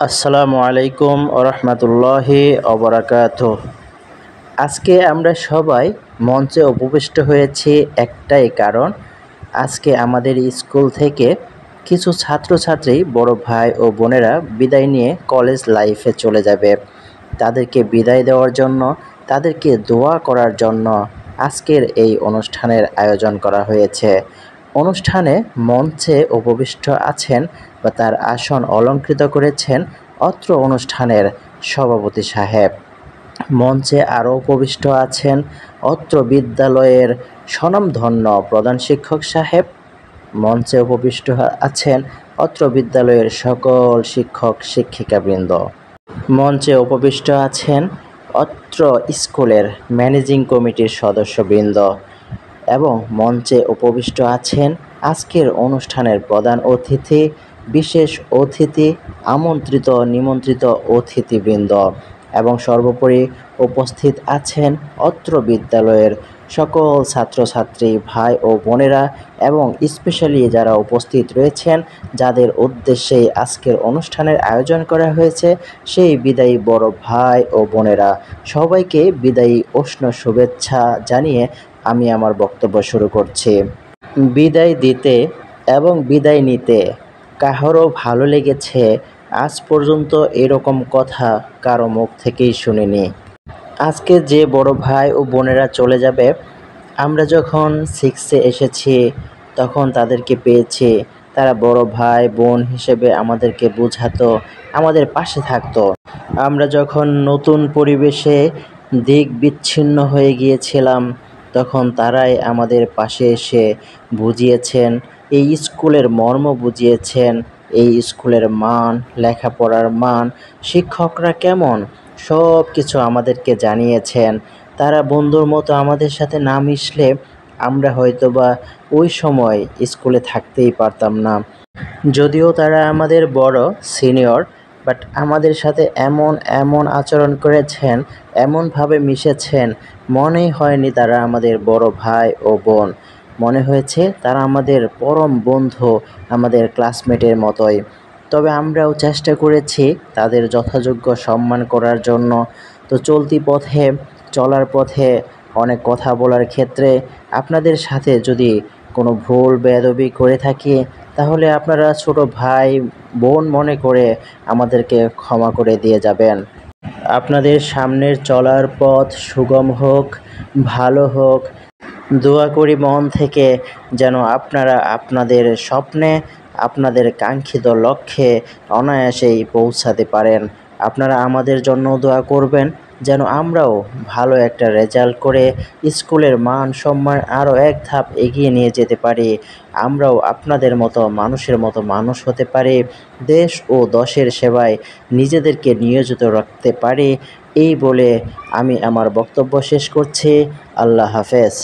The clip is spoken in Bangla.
আসসালামু আলাইকুম ওরহমতুল্লাহি ওবরাকাতুহ। আজকে আমরা সবাই মঞ্চে উপবিষ্ট হয়েছি একটাই কারণ, আজকে আমাদের স্কুল থেকে কিছু ছাত্রছাত্রী বড় ভাই ও বোনেরা বিদায় নিয়ে কলেজ লাইফে চলে যাবে। তাদেরকে বিদায় দেওয়ার জন্য, তাদেরকে দোয়া করার জন্য আজকের এই অনুষ্ঠানের আয়োজন করা হয়েছে। অনুষ্ঠানে মঞ্চে উপবিষ্ট আছেন বা তার আসন অলঙ্কৃত করেছেন অত্র অনুষ্ঠানের সভাপতি সাহেব। মঞ্চে আরও উপবিষ্ট আছেন অত্র বিদ্যালয়ের স্বনামধন্য প্রধান শিক্ষক সাহেব। মঞ্চে উপবিষ্ট আছেন অত্র বিদ্যালয়ের সকল শিক্ষক শিক্ষিকাবৃন্দ। মঞ্চে উপবিষ্ট আছেন অত্র স্কুলের ম্যানেজিং কমিটির সদস্যবৃন্দ এবং মঞ্চে উপবিষ্ট আছেন আজকের অনুষ্ঠানের প্রধান অতিথি, বিশেষ অতিথি, আমন্ত্রিত নিমন্ত্রিত অতিথিবৃন্দ এবং সর্বোপরি উপস্থিত আছেন অত্র বিদ্যালয়ের সকল ছাত্রছাত্রী ভাই ও বোনেরা এবং স্পেশালি যারা উপস্থিত রয়েছেন, যাদের উদ্দেশ্যে আজকের অনুষ্ঠানের আয়োজন করা হয়েছে, সেই বিদায়ী বড় ভাই ও বোনেরা সবাইকে বিদায়ী উষ্ণ শুভেচ্ছা জানিয়ে আমি আমার বক্তব্য শুরু করছি। বিদায় দিতে এবং বিদায় নিতে কারো ভালো লেগেছে আজ পর্যন্ত এরকম কথা কারো মুখ থেকেই শুনিনি। আজকে যে বড় ভাই ও বোনেরা চলে যাবে, আমরা যখন 6-এ এসেছি তখন তাদেরকে পেয়েছি, তারা বড় ভাই বোন হিসেবে আমাদেরকে বোঝাতো, আমাদের পাশে থাকতো। আমরা যখন নতুন পরিবেশে দিক বিচ্ছিন্ন হয়ে গিয়েছিলাম তখন তারাই আমাদের পাশে এসে বুঝিয়েছেন, এই স্কুলের মর্ম বুঝিয়েছেন, এই স্কুলের মান, লেখাপড়ার মান, শিক্ষকরা কেমন, সব কিছু আমাদেরকে জানিয়েছেন। তারা বন্ধুর মতো আমাদের সাথে না মিশলে আমরা হয়তোবা ওই সময় স্কুলে থাকতেই পারতাম না। যদিও তারা আমাদের বড় সিনিয়র, বাট আমাদের সাথে এমন এমন আচরণ করেছেন, এমনভাবে মিশেছেন, মনেই হয়নি তারা আমাদের বড় ভাই ও বোন। মনে হয়েছে তারা আমাদের পরম বন্ধু, আমাদের ক্লাসমেটের মতোই। তবে আমরাও চেষ্টা করেছি তাদের যথাযোগ্য সম্মান করার জন্য। তো চলার পথে অনেক কথা বলার ক্ষেত্রে আপনাদের সাথে যদি কোনো ভুল বেয়াদবি করে থাকি, তাহলে আপনারা ছোট ভাই বোন মনে করে আমাদেরকে ক্ষমা করে দিয়ে যাবেন। আপনাদের সামনের চলার পথ সুগম হোক, ভালো হোক। দোয়া করি মন থেকে যেন আপনারা আপনাদের স্বপ্নে, আপনাদের কাঙ্ক্ষিত লক্ষ্যে অনায়াসেই পৌঁছাতে পারেন। আপনারা আমাদের জন্য দোয়া করবেন যেন আমরাও ভালো একটা রেজাল্ট করে স্কুলের মান সম্মান আরও এক ধাপ এগিয়ে নিয়ে যেতে পারি। আমরাও আপনাদের মতো মানুষের মতো মানুষ হতে পারি, দেশ ও দশের সেবায় নিজেদেরকে নিয়োজিত রাখতে পারি। এই বলে আমি আমার বক্তব্য শেষ করছি। আল্লাহ হাফেজ।